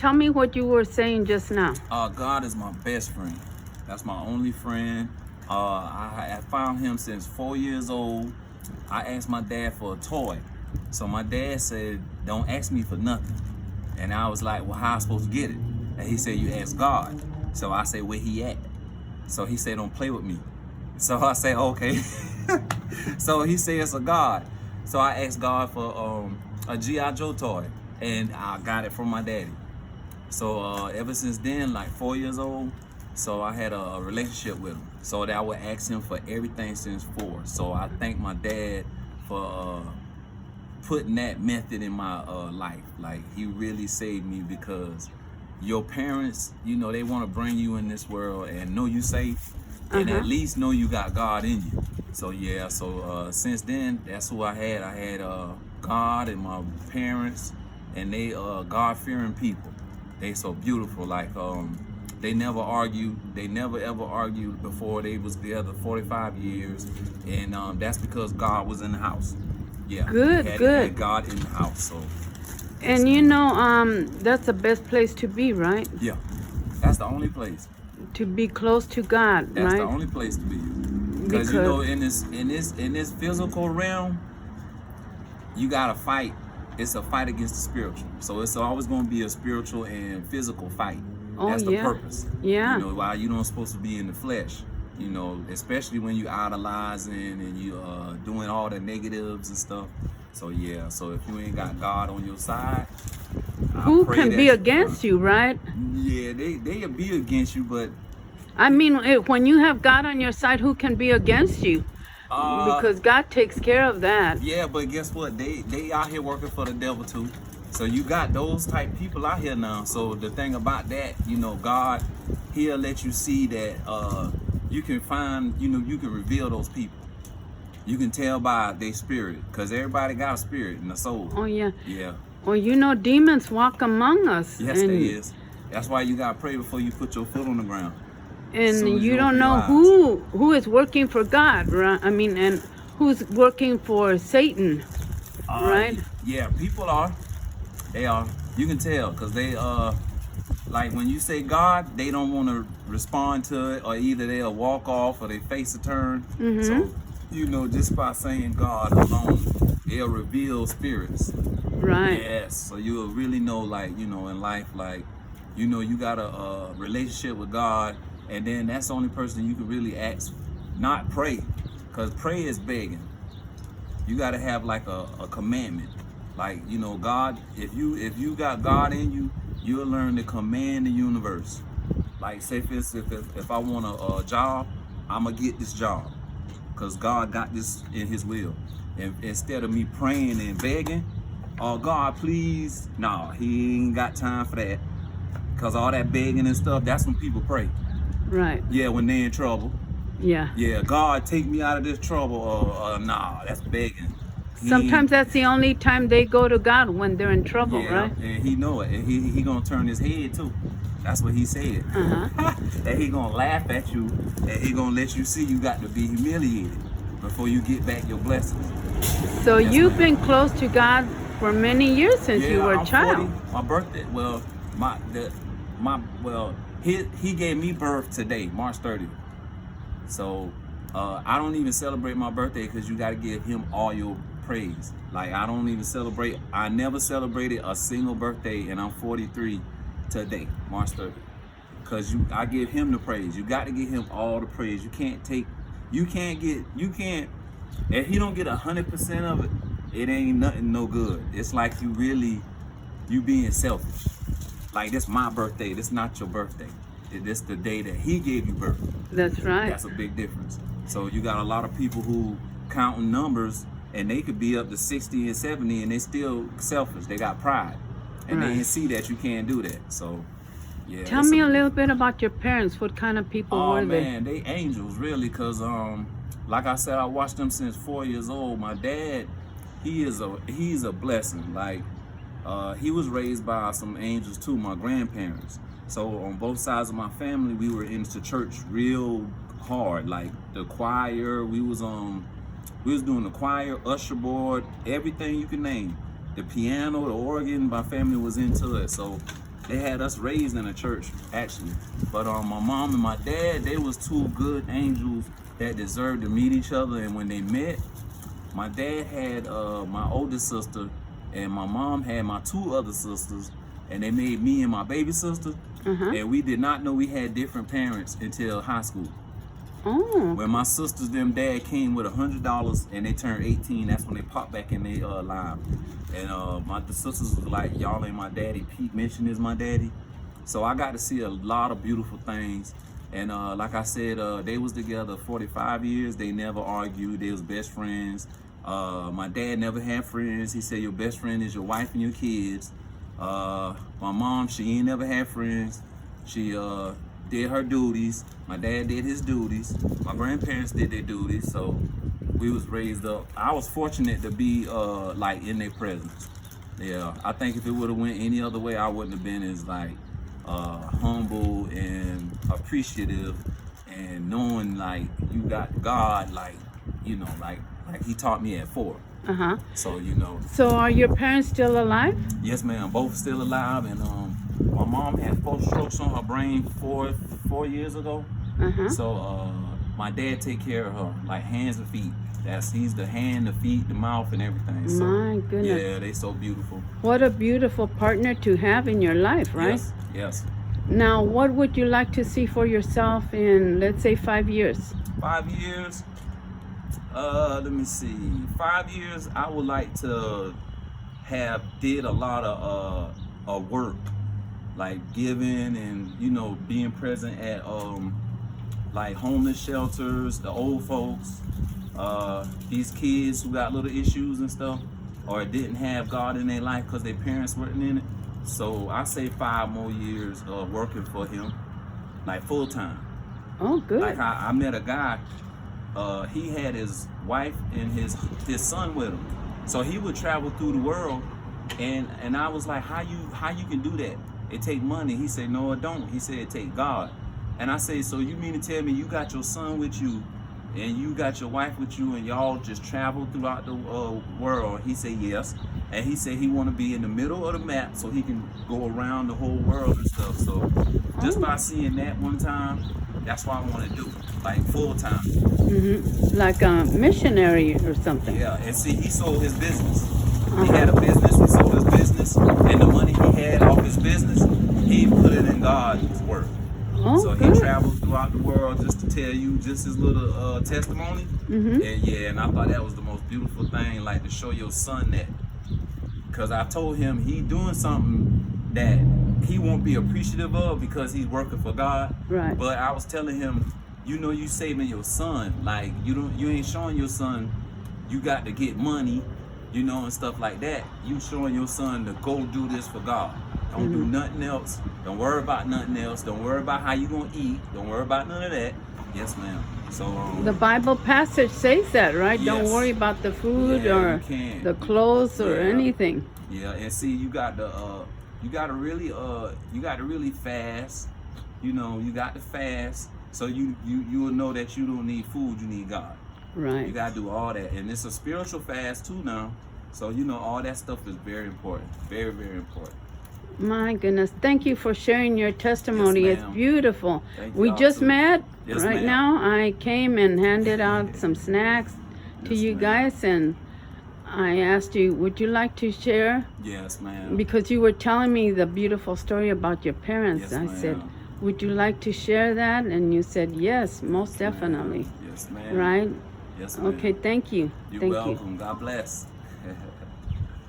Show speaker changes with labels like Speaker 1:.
Speaker 1: tell me what you were saying just now.
Speaker 2: God is my best friend. That's my only friend. I found him since 4 years old. I asked my dad for a toy. So my dad said, don't ask me for nothing. And I was like, well, how am I supposed to get it? And he said, you ask God. So I said, where he at? So he said, don't play with me. So I said, okay. So he said, it's a God. So I asked God for a G.I. Joe toy, and I got it from my daddy. So ever since then, like 4 years old, so I had a relationship with him. So that I would ask him for everything since 4. So I thank my dad for putting that method in my life. Like, he really saved me, because your parents, you know, they want to bring you in this world and know you safe, and at least know you got God in you. So yeah, so since then, that's who I had. I had God and my parents, and they God-fearing people. They so beautiful. Like they never argued. They never ever argued before. They was together 45 years, and that's because God was in the house. Yeah,
Speaker 1: good.
Speaker 2: Had God in the house. So.
Speaker 1: And you know, that's the best place to be, right?
Speaker 2: Yeah, that's the only place.
Speaker 1: To be close to God,
Speaker 2: That's
Speaker 1: right?
Speaker 2: the only place to be. Because you know, in this physical realm, you gotta fight. It's a fight against the spiritual. So it's always gonna be a spiritual and physical fight.
Speaker 1: Oh,
Speaker 2: that's the purpose.
Speaker 1: Yeah.
Speaker 2: You know, why you don't supposed to be in the flesh. You know, especially when you idolizing and you doing all the negatives and stuff. So yeah, so if you ain't got God on your side,
Speaker 1: who can be against you, right?
Speaker 2: Yeah, they'll be against you, but
Speaker 1: I mean, when you have God on your side, who can be against you? Because God takes care of that.
Speaker 2: Yeah, but guess what? They out here working for the devil too. So you got those type people out here now. So the thing about that, you know, God, he'll let you see that you can find, you know, you can reveal those people. You can tell by their spirit, because everybody got a spirit and a soul.
Speaker 1: Oh yeah.
Speaker 2: Yeah.
Speaker 1: Well, you know, demons walk among us.
Speaker 2: Yes, they is. That's why you gotta pray before you put your foot on the ground.
Speaker 1: And you don't know who is working for God, right? I mean, and who's working for Satan, right?
Speaker 2: Yeah, people are. They are. You can tell, because they like when you say God, they don't want to respond to it, or either they'll walk off or they face a turn. So, you know, just by saying God alone, they'll reveal spirits.
Speaker 1: Right.
Speaker 2: Yes. So you'll really know, like, you know, in life, like, you know, you got a relationship with God, and then that's the only person you can really ask, not pray, because pray is begging. You got to have like a commandment. Like, you know, God, if you got God in you, you'll learn to command the universe. Like, say if I want a job, I'm gonna get this job, because God got this in his will. And instead of me praying and begging, oh God, please, no, he ain't got time for that. Because all that begging and stuff, that's when people pray.
Speaker 1: Right.
Speaker 2: Yeah, when they're in trouble.
Speaker 1: Yeah.
Speaker 2: Yeah, God, take me out of this trouble. Or nah, that's begging.
Speaker 1: Sometimes that's the only time they go to God, when they're in trouble,
Speaker 2: yeah,
Speaker 1: right?
Speaker 2: And he know it. And he gonna turn his head too. That's what he said. And he gonna laugh at you, and he gonna let you see you got to be humiliated before you get back your blessings.
Speaker 1: So you've been close to God for many years since you were a child.
Speaker 2: 40. My birthday, well, he gave me birth today, March 30th. So I don't even celebrate my birthday, because you got to give him all your praise. Like, I don't even celebrate. I never celebrated a single birthday, and I'm 43 today, March 30th. Because I give him the praise. You got to give him all the praise. If he don't get 100% of it, it ain't nothing no good. It's like you being selfish. Like, this my birthday, this not your birthday. This the day that he gave you birth.
Speaker 1: That's right.
Speaker 2: That's a big difference. So you got a lot of people who counting numbers, and they could be up to 60 and 70, and they still selfish. They got pride, and they didn't see that you can't do that. So yeah.
Speaker 1: Tell me a little bit about your parents. What kind of people were they?
Speaker 2: Oh man, they angels, really, because like I said, I watched them since 4 years old. My dad, he's a blessing. Like, he was raised by some angels too, my grandparents. So on both sides of my family, we were into church real hard. Like the choir, we was doing the choir, usher board, everything you can name. The piano, the organ, my family was into it. So they had us raised in a church actually. But my mom and my dad, they was two good angels that deserved to meet each other. And when they met, my dad had my oldest sister, and my mom had my two other sisters, and they made me and my baby sister. And we did not know we had different parents until high school.
Speaker 1: Oh.
Speaker 2: When my sisters, them dad came with $100 and they turned 18, that's when they popped back in their line. And the sisters was like, y'all ain't my daddy. Pete Mission is my daddy. So I got to see a lot of beautiful things. And like I said, they was together 45 years. They never argued. They was best friends. My dad never had friends. He said your best friend is your wife and your kids. My mom, she ain't never had friends. She did her duties. My dad did his duties. My grandparents did their duties. So we was raised up. I was fortunate to be like in their presence. Yeah, I think if it would have went any other way, I wouldn't have been as like humble and appreciative and knowing like you got God, like, you know, like he taught me at 4. So, you know.
Speaker 1: So are your parents still alive?
Speaker 2: Yes, ma'am. Both still alive. And my mom had 4 strokes on her brain 4 years ago. So my dad take care of her, like hands and feet. He's the hand, the feet, the mouth, and everything. So,
Speaker 1: my goodness.
Speaker 2: Yeah, they so beautiful.
Speaker 1: What a beautiful partner to have in your life, right?
Speaker 2: Yes, yes.
Speaker 1: Now, what would you like to see for yourself in, let's say, 5 years?
Speaker 2: 5 years? Let me see. 5 years, I would like to have did a lot of work, like giving and, you know, being present at like homeless shelters, the old folks, these kids who got little issues and stuff, or didn't have God in their life because their parents weren't in it. So I say 5 more years of working for him, like full time.
Speaker 1: Oh, good.
Speaker 2: Like I met a guy. He had his wife and his son with him, so he would travel through the world, and I was like, how you can do that? It take money. He said, no, it don't. He said, it take God. And I say, so you mean to tell me you got your son with you, and you got your wife with you, and y'all just travel throughout the world? He said, yes. And he said he want to be in the middle of the map so he can go around the whole world and stuff. So just by seeing that one time, that's what I want to do, like full time.
Speaker 1: Like a missionary or something.
Speaker 2: Yeah, and see, he sold his business. He had a business, he sold his business, and the money he had off his business, he put it in God's work.
Speaker 1: Oh,
Speaker 2: so
Speaker 1: good.
Speaker 2: he traveled throughout the world just to tell you just his little testimony. And yeah, and I thought that was the most beautiful thing, like to show your son that. Because I told him he doing something that he won't be appreciative of because he's working for God.
Speaker 1: Right.
Speaker 2: But I was telling him, you know, you saving your son. Like you ain't showing your son you got to get money, you know, and stuff like that. You showing your son to go do this for God. Don't do nothing else. Don't worry about nothing else. Don't worry about how you gonna eat. Don't worry about none of that. Yes, ma'am. So
Speaker 1: the Bible passage says that, right?
Speaker 2: Yes.
Speaker 1: Don't worry about the food
Speaker 2: Yeah,
Speaker 1: or the clothes or anything.
Speaker 2: Yeah, and see, you got to really fast. You know, you got to fast, so you will know that you don't need food. You need God.
Speaker 1: Right.
Speaker 2: You got to do all that, and it's a spiritual fast too now. So you know, all that stuff is very important. Very, very important.
Speaker 1: My goodness. Thank you for sharing your testimony.
Speaker 2: Yes,
Speaker 1: it's beautiful.
Speaker 2: Thank
Speaker 1: We
Speaker 2: y'all
Speaker 1: just
Speaker 2: too.
Speaker 1: met.
Speaker 2: Yes,
Speaker 1: Right
Speaker 2: ma'am.
Speaker 1: now, I came and handed out some snacks to
Speaker 2: Yes,
Speaker 1: you
Speaker 2: ma'am.
Speaker 1: guys, and I asked you, would you like to share?
Speaker 2: Yes, ma'am.
Speaker 1: Because you were telling me the beautiful story about your parents.
Speaker 2: Yes,
Speaker 1: I said,
Speaker 2: ma'am.
Speaker 1: would you like to share that? And you said, yes, most definitely.
Speaker 2: Yes, ma'am.
Speaker 1: Right?
Speaker 2: Yes, ma'am.
Speaker 1: Okay, thank you.
Speaker 2: You're
Speaker 1: Thank
Speaker 2: welcome. God bless.